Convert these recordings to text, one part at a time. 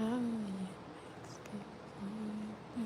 I escape my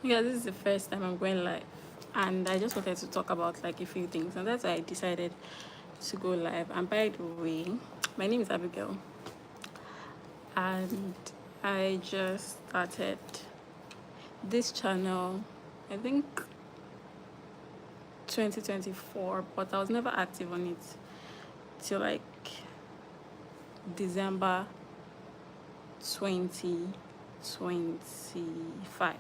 Yeah, this is the first time I'm going live, and I just wanted to talk about like a few things, and that's why I decided to go live. And by the way, my name is Abigail, and I just started this channel, I think 2024, but I was never active on it till like December 2025.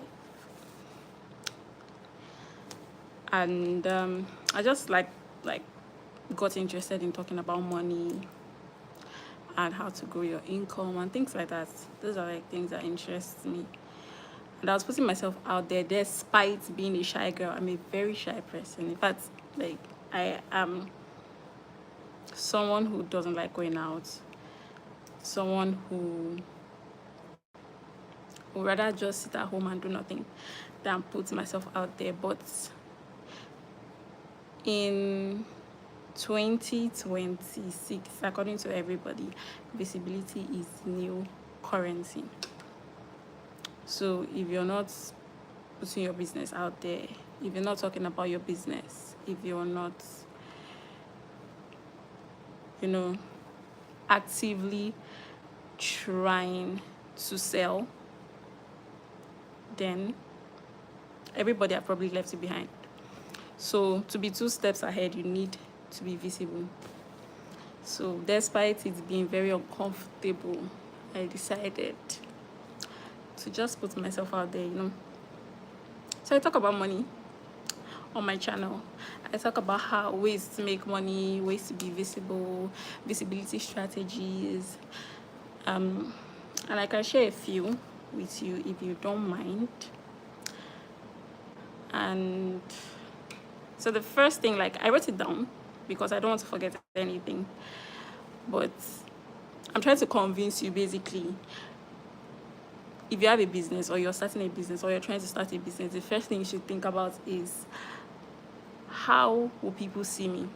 And I just like got interested in talking about money and how to grow your income and things like that. Those are like things that interest me. And I was putting myself out there despite being a shy girl. I'm a very shy person. In fact, like I am someone who doesn't like going out, someone who would rather just sit at home and do nothing than put myself out there. But in 2026, according to everybody, visibility is the new currency. So if you're not putting your business out there, if you're not talking about your business, if you're not, actively trying to sell, then everybody are probably left you behind. So to be 2 steps ahead, you need to be visible. So despite it being very uncomfortable, I decided to just put myself out there, So I talk about money on my channel. I talk about how ways to make money, ways to be visible, visibility strategies, and I can share a few with you if you don't mind. And so the first thing, like I wrote it down because I don't want to forget anything, but I'm trying to convince you basically, if you have a business or you're starting a business or you're trying to start a business, the first thing you should think about is, how will people see me?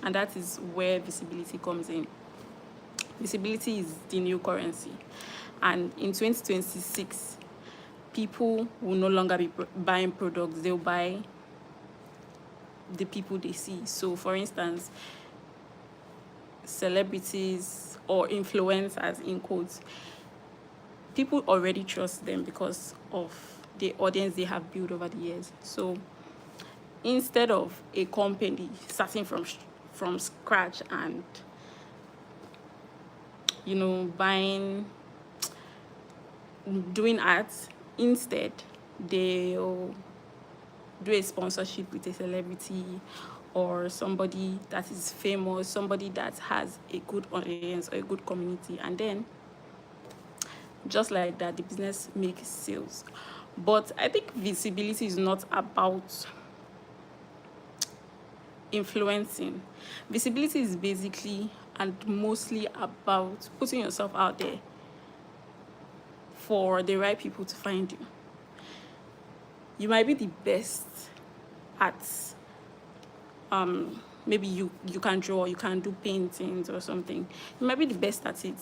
And that is where visibility comes in. Visibility is the new currency. And in 2026, people will no longer be buying products. They'll buy the people they see. So for instance, celebrities or influencers in quotes, people already trust them because of the audience they have built over the years. So instead of a company starting from scratch and doing ads, instead they'll do a sponsorship with a celebrity or somebody that is famous, somebody that has a good audience or a good community, and then just like that the business makes sales. But I think visibility is not about influencing. Visibility is basically and mostly about putting yourself out there for the right people to find you. You might be the best at maybe you can draw, you can do paintings or something. You might be the best at it,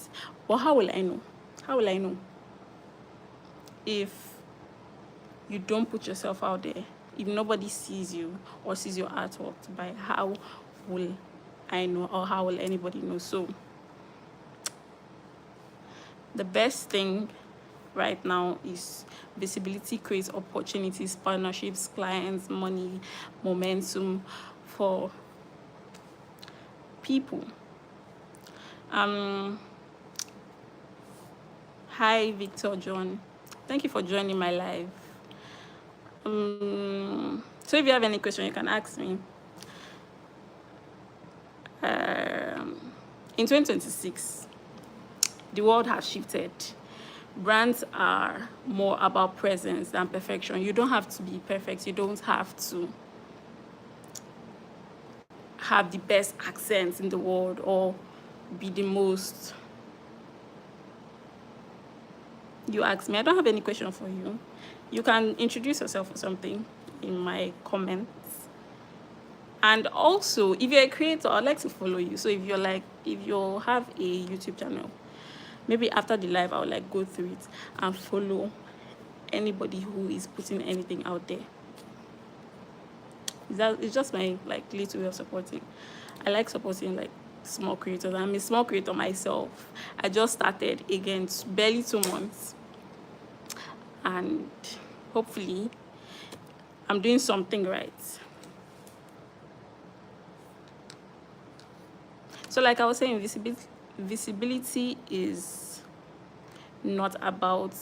but how will I know? How will I know if you don't put yourself out there? If nobody sees you or sees your artwork to buy, how will I know, or how will anybody know? So the best thing right now is visibility creates opportunities, partnerships, clients, money, momentum for people. Hi Victor John, thank you for joining my live. So if you have any question, you can ask me. In 2026, the world has shifted. Brands are more about presence than perfection. You don't have to be perfect. You don't have to have the best accent in the world or be the most. You ask me, I don't have any question for you. You can introduce yourself or something in my comments. And also, if you're a creator, I'd like to follow you. So if you have a YouTube channel, maybe after the live, I'll go through it and follow anybody who is putting anything out there. It's just my like little way of supporting. I like supporting like small creators. I'm a small creator myself. I just started again, barely 2 months, and hopefully I'm doing something right. So like I was saying, visibility is not about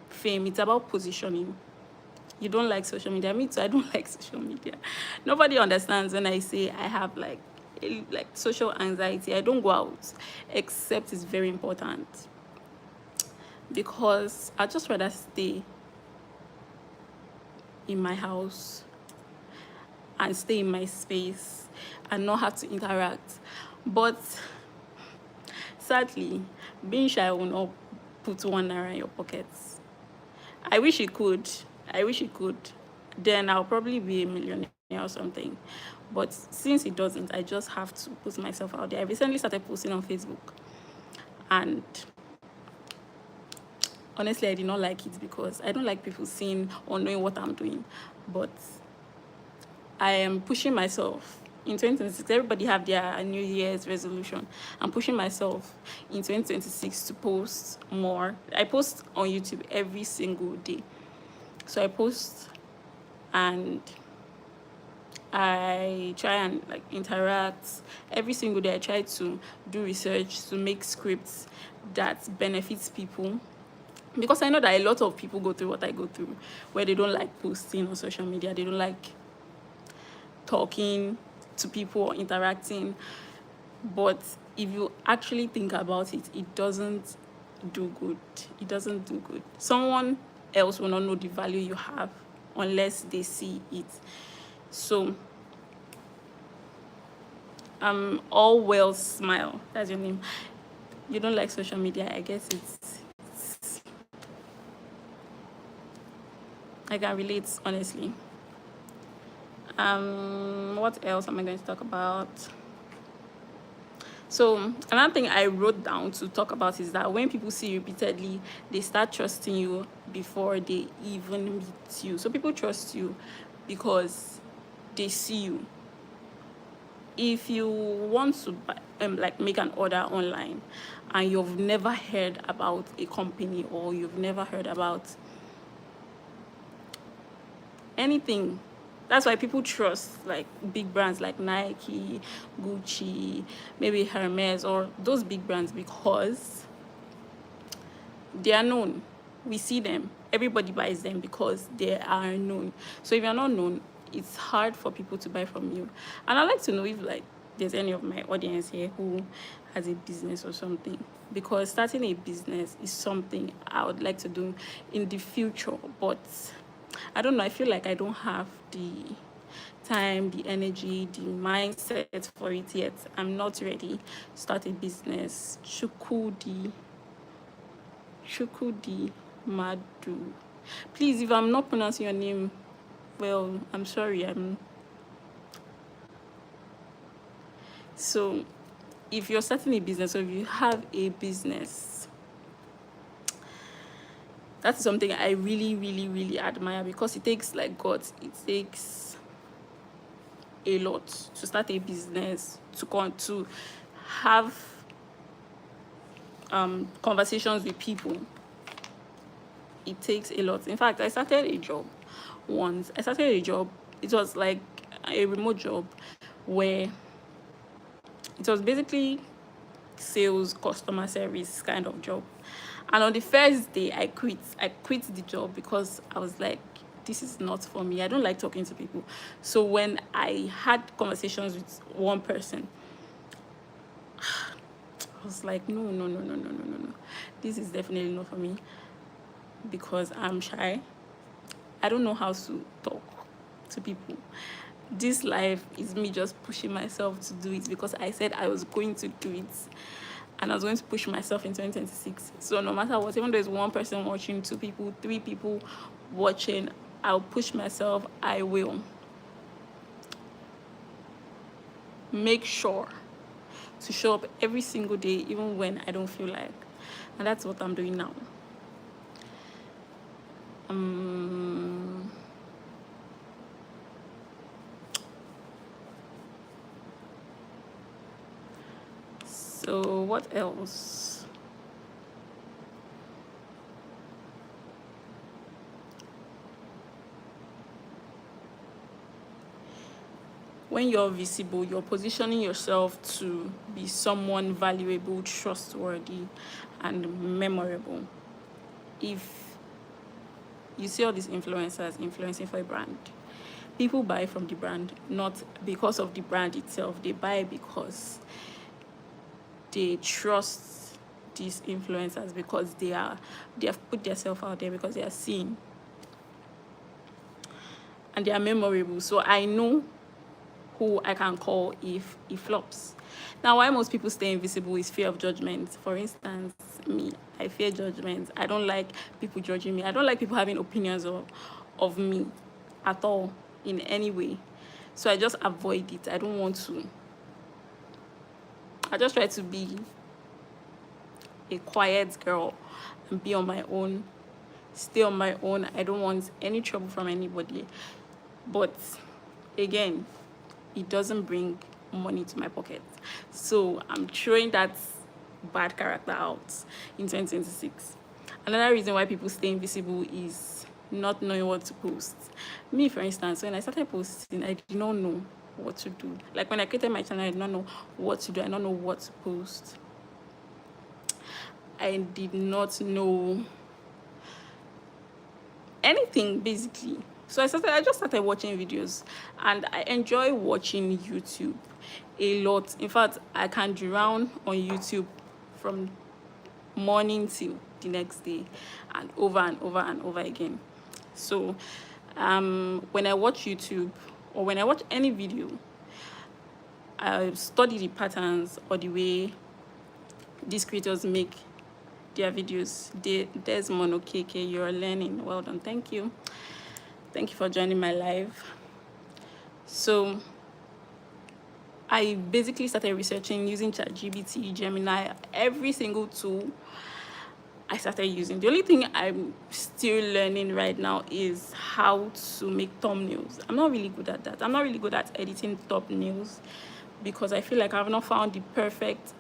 fame, it's about positioning. You don't like social media. Me too, I don't like social media. Nobody understands when I say I have like social anxiety. I don't go out except it's very important, because I'd just rather stay in my house and stay in my space and not have to interact. But sadly, being shy will not put $1 in your pockets. I wish it could. Then I'll probably be a millionaire or something. But since it doesn't, I just have to put myself out there. I recently started posting on Facebook, and honestly, I did not like it because I don't like people seeing or knowing what I'm doing. But I am pushing myself. In 2026, everybody have their New Year's resolution. I'm pushing myself in 2026 to post more. I post on YouTube every single day. So I post and I try and like interact every single day. I try to do research, to make scripts that benefits people, because I know that a lot of people go through what I go through, where they don't like posting on social media, they don't like talking to people or interacting. But if you actually think about it, it doesn't do good. Someone else will not know the value you have unless they see it. So All Well Smile, that's your name. You don't like social media, I guess I can relate, honestly. What else am I going to talk about? So another thing I wrote down to talk about is that when people see you repeatedly, they start trusting you before they even meet you. So people trust you because they see you. If you want to like make an order online and you've never heard about a company, or you've never heard about anything, that's why people trust like big brands like Nike, Gucci, maybe Hermes, or those big brands, because they are known. We see them. Everybody buys them because they are known. So if you're not known, it's hard for people to buy from you. And I'd like to know if like there's any of my audience here who has a business or something, because starting a business is something I would like to do in the future. But I don't know, I feel like I don't have the time, the energy, the mindset for it yet. I'm not ready to start a business. Chukudi Madu. Please, if I'm not pronouncing your name well, I'm sorry. So if you're starting a business, or if you have a business, that's something I really, really, really admire, because it takes like guts. It takes a lot to start a business, to have conversations with people. It takes a lot. In fact, I started a job once. It was like a remote job where it was basically sales, customer service kind of job. And on the first day, I quit the job because I was like, this is not for me. I don't like talking to people. So when I had conversations with one person, I was like, no. This is definitely not for me, because I'm shy. I don't know how to talk to people. This life is me just pushing myself to do it, because I said I was going to do it, and I was going to push myself in 2026. So no matter what, even though there's one person watching, 2 people, 3 people watching, I'll push myself. I will make sure to show up every single day, even when I don't feel like. And that's what I'm doing now. um so what else? When you're visible, you're positioning yourself to be someone valuable, trustworthy, and memorable. If you see all these influencers influencing for a brand, people buy from the brand not because of the brand itself. They buy because they trust these influencers, because they have put themselves out there, because they are seen and they are memorable. So I know who I can call if it flops. Now, why most people stay invisible is fear of judgment. For instance, me, I fear judgment. I don't like people judging me. I don't like people having opinions of me at all, in any way. So I just avoid it. I don't want to. I just try to be a quiet girl and be on my own, stay on my own. I don't want any trouble from anybody. But again, it doesn't bring money to my pocket. So I'm throwing that bad character out in 2026. Another reason why people stay invisible is not knowing what to post. Me, for instance, when I started posting, I did not know what to do. Like when I created my channel, I did not know what to do. I did not know what to post. I did not know anything, basically. So I just started watching videos, and I enjoy watching YouTube a lot. In fact, I can drown on YouTube from morning till the next day, and over and over and over again. So when I watch YouTube, or when I watch any video, I study the patterns or the way these creators make their videos. There's Mono KK, you're learning. Well done, thank you. Thank you for joining my live. So I basically started researching using ChatGPT, Gemini, every single tool I started using. The only thing I'm still learning right now is how to make thumbnails. I'm not really good at that. I'm not really good at editing thumbnails, because I feel like I've not found the perfect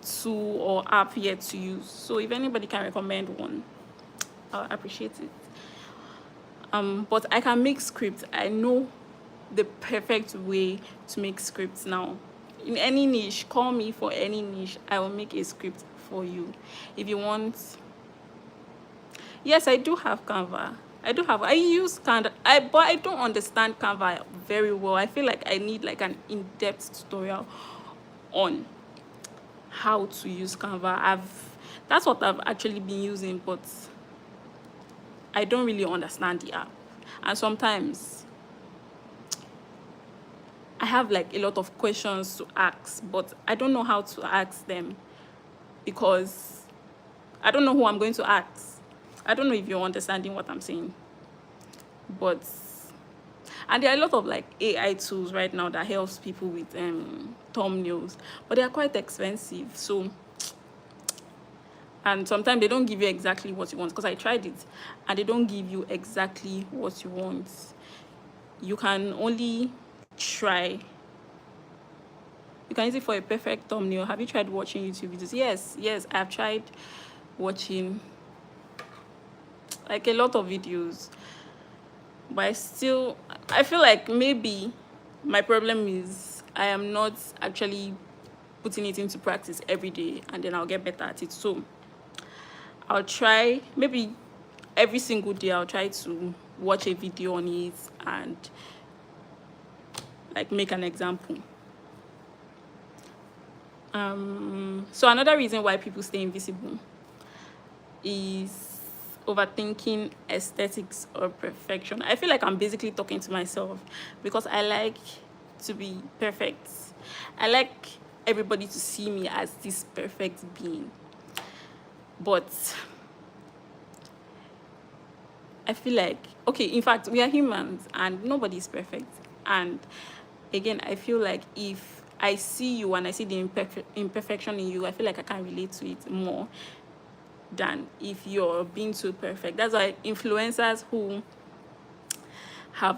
tool or app yet to use. So if anybody can recommend one, I'll appreciate it. But I can make scripts. I know the perfect way to make scripts now. In any niche, call me for any niche. I will make a script for you. If you want. Yes, I do have Canva. I use Canva, but I don't understand Canva very well. I feel like I need like an in-depth tutorial on how to use Canva. That's what I've actually been using, but I don't really understand the app. And sometimes I have like a lot of questions to ask, but I don't know how to ask them, because I don't know who I'm going to ask. I don't know if you're understanding what I'm saying. And there are a lot of like AI tools right now that helps people with thumbnails, but they are quite expensive. So, and sometimes they don't give you exactly what you want, because I tried it and they don't give you exactly what you want. You can only try. You can use it for a perfect thumbnail. Have you tried watching YouTube videos? Yes, I've tried watching like a lot of videos, but I feel like maybe my problem is I am not actually putting it into practice every day, and then I'll get better at it. So I'll try, maybe every single day I'll try to watch a video on it and like make an example. So another reason why people stay invisible is overthinking aesthetics or perfection. I feel like I'm basically talking to myself, because I like to be perfect. I like everybody to see me as this perfect being. But I feel like, okay, in fact, we are humans and nobody is perfect. And again, I feel like if I see you and I see the imperfection in you, I feel like I can relate to it more than if you're being too perfect. That's why influencers who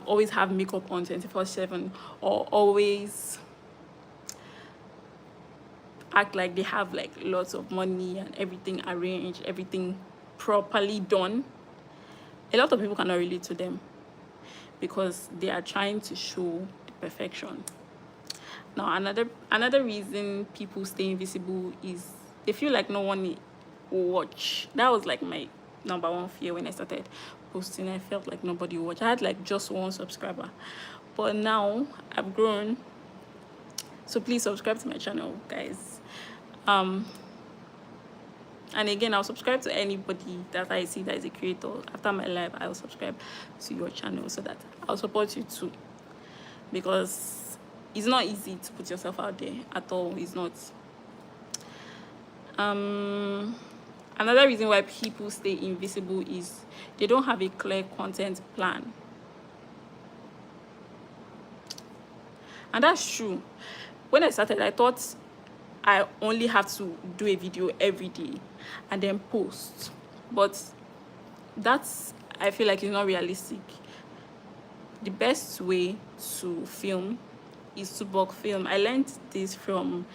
always have makeup on 24/7, or always act like they have like lots of money and everything arranged, everything properly done, a lot of people cannot relate to them because they are trying to show the perfection. Now, another reason people stay invisible is they feel like no one will watch. That was like my number one fear when I started posting. I felt like nobody would watch. I had like just one subscriber, but now I've grown. So please subscribe to my channel, guys. And again, I'll subscribe to anybody that I see that is a creator. After my live, I'll subscribe to your channel so that I'll support you too, because it's not easy to put yourself out there at all. It's not. Another reason why people stay invisible is they don't have a clear content plan. And that's true. When I started, I thought I only have to do a video every day and then post. But that's, I feel like, it's not realistic. The best way to film is to bulk film. I learned this from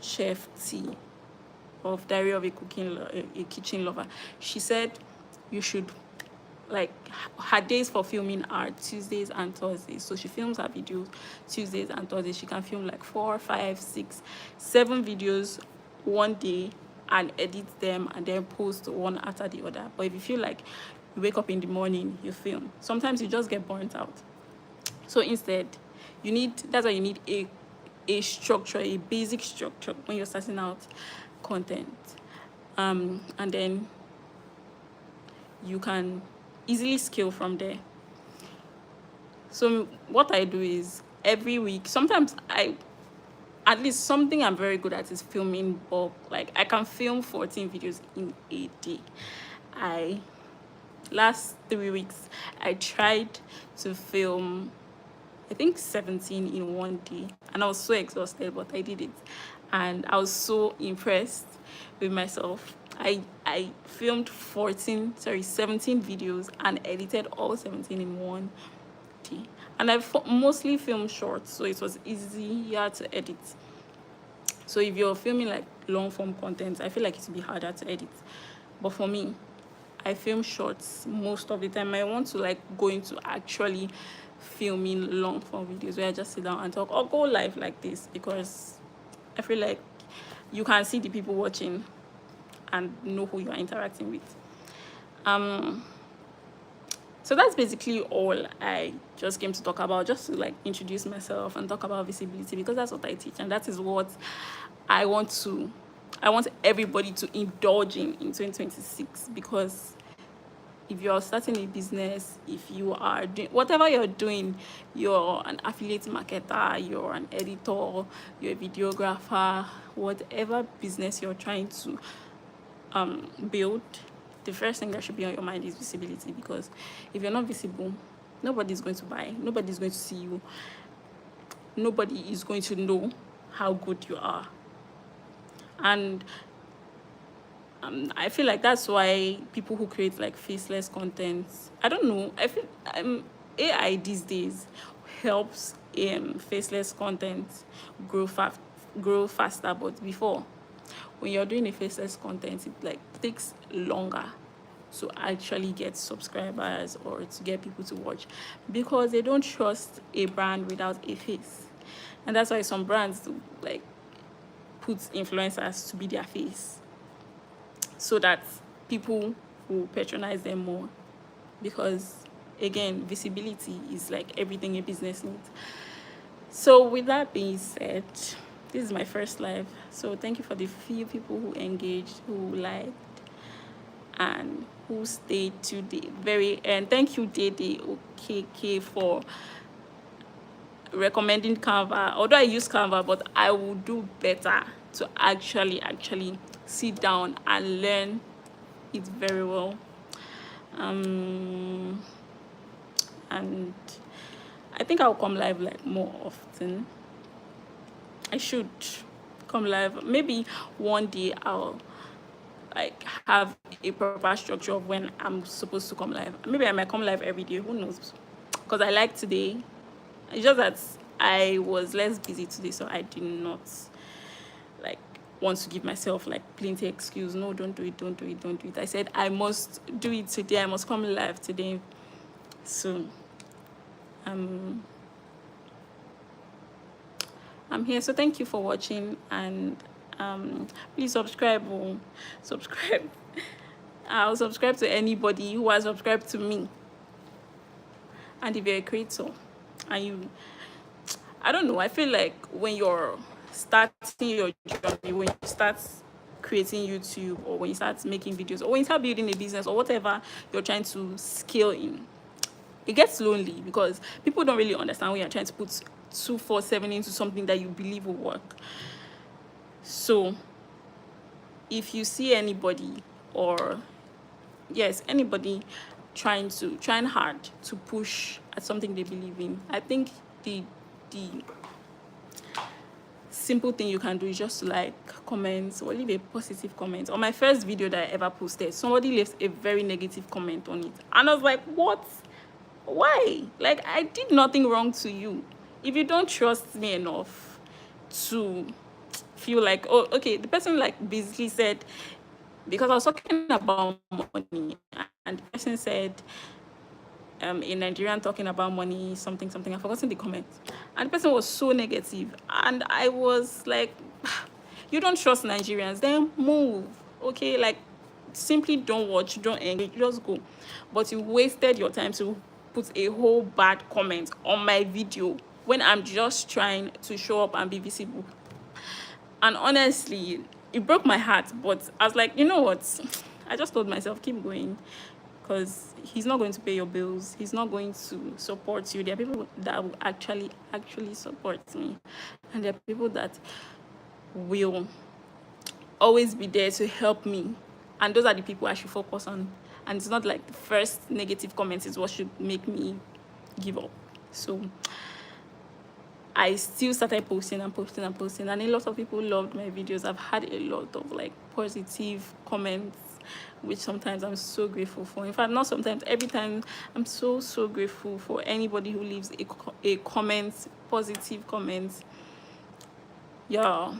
Chef T of Diary of a Kitchen Lover. She said you should, like, her days for filming are Tuesdays and Thursdays. So she films her videos Tuesdays and Thursdays. She can film like 4, 5, 6, 7 videos one day and edit them and then post one after the other. But if you feel like you wake up in the morning, you film, sometimes you just get burnt out. So instead, that's why you need a structure, a basic structure when you're starting out content, and then you can easily scale from there. So what I do is every week, sometimes at least something I'm very good at is filming bulk. Like I can film 14 videos in a day. Last 3 weeks I tried to film, I think, 17 in one day, and I was so exhausted, but I did it, and I was so impressed with myself. I filmed 17 videos and edited all 17 in one day, and I mostly filmed shorts, so it was easier to edit. So if you're filming like long form content, I feel like it would be harder to edit, but for me, I film shorts most of the time. I want to like go into actually filming long form videos where I just sit down and talk or go live like this, because I feel like you can see the people watching and know who you are interacting with. So that's basically all I just came to talk about, just to like introduce myself and talk about visibility, because that's what I teach, and that is what I want everybody to indulge in 2026. Because if you're starting a business, if you are doing whatever you're doing, you're an affiliate marketer, you're an editor, you're a videographer, whatever business you're trying to build, the first thing that should be on your mind is visibility. Because if you're not visible, nobody's going to buy, nobody's going to see you, nobody is going to know how good you are. And I feel like that's why people who create like faceless content, I don't know, I feel AI these days helps faceless content grow faster. But before, when you're doing a faceless content, it like takes longer to actually get subscribers or to get people to watch, because they don't trust a brand without a face. And that's why some brands like put influencers to be their face, so that people will patronize them more. Because again, visibility is like everything a business needs. So with that being said, this is my first live, so thank you for the few people who engaged, who liked, and who stayed to the very end. Thank you, Dede OKK, for recommending Canva. Although I use Canva, but I will do better to actually sit down and learn it very well. And I think I'll come live like more often. I should come live. Maybe one day I'll like have a proper structure of when I'm supposed to come live. Maybe I might come live every day, who knows, because I like today. It's just that I was less busy today, so I did not like want to give myself like plenty excuse. No, don't do it, don't do it, don't do it. I said I must do it today. I must come live today. So I'm here. So thank you for watching, and please subscribe. Subscribe. I'll subscribe to anybody who has subscribed to me. And if you're a creator and you, I don't know, I feel like when you're starting your journey, when you start creating YouTube, or when you start making videos, or when you start building a business, or whatever you're trying to scale in, it gets lonely because people don't really understand when you're trying to put 247 into something that you believe will work. So if you see anybody, or yes, anybody trying hard to push at something they believe in, I think the simple thing you can do is just like, comment, or leave a positive comment. On my first video that I ever posted, somebody left a very negative comment on it, and I was like, what? Why? Like, I did nothing wrong to you. If you don't trust me enough to feel like, oh, okay, the person like basically said, because I was talking about money, and the person said, a Nigerian talking about money, something, I've forgotten the comment, and the person was so negative, and I was like, you don't trust Nigerians, then move, okay? Like, simply don't watch, don't engage, just go. But you wasted your time to put a whole bad comment on my video when I'm just trying to show up and be visible. And honestly, it broke my heart, but I was like, you know what? I just told myself, keep going, because he's not going to pay your bills. He's not going to support you. There are people that will actually support me. And there are people that will always be there to help me. And those are the people I should focus on. And it's not like the first negative comment is what should make me give up. So I still started posting, and a lot of people loved my videos. I've had a lot of like positive comments, which sometimes I'm so grateful for. In fact, not sometimes, every time, I'm so grateful for anybody who leaves a comment, positive comment. Yeah,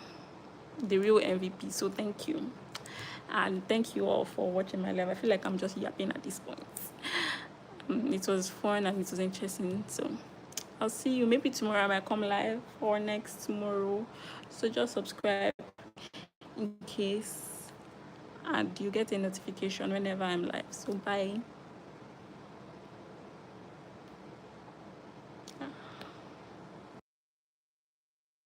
the real MVP. So thank you, and thank you all for watching my live. I feel like I'm just yapping at this point. It was fun and it was interesting. So I'll see you maybe tomorrow. I might come live, or next tomorrow. So just subscribe in case, and you get a notification whenever I'm live. So bye.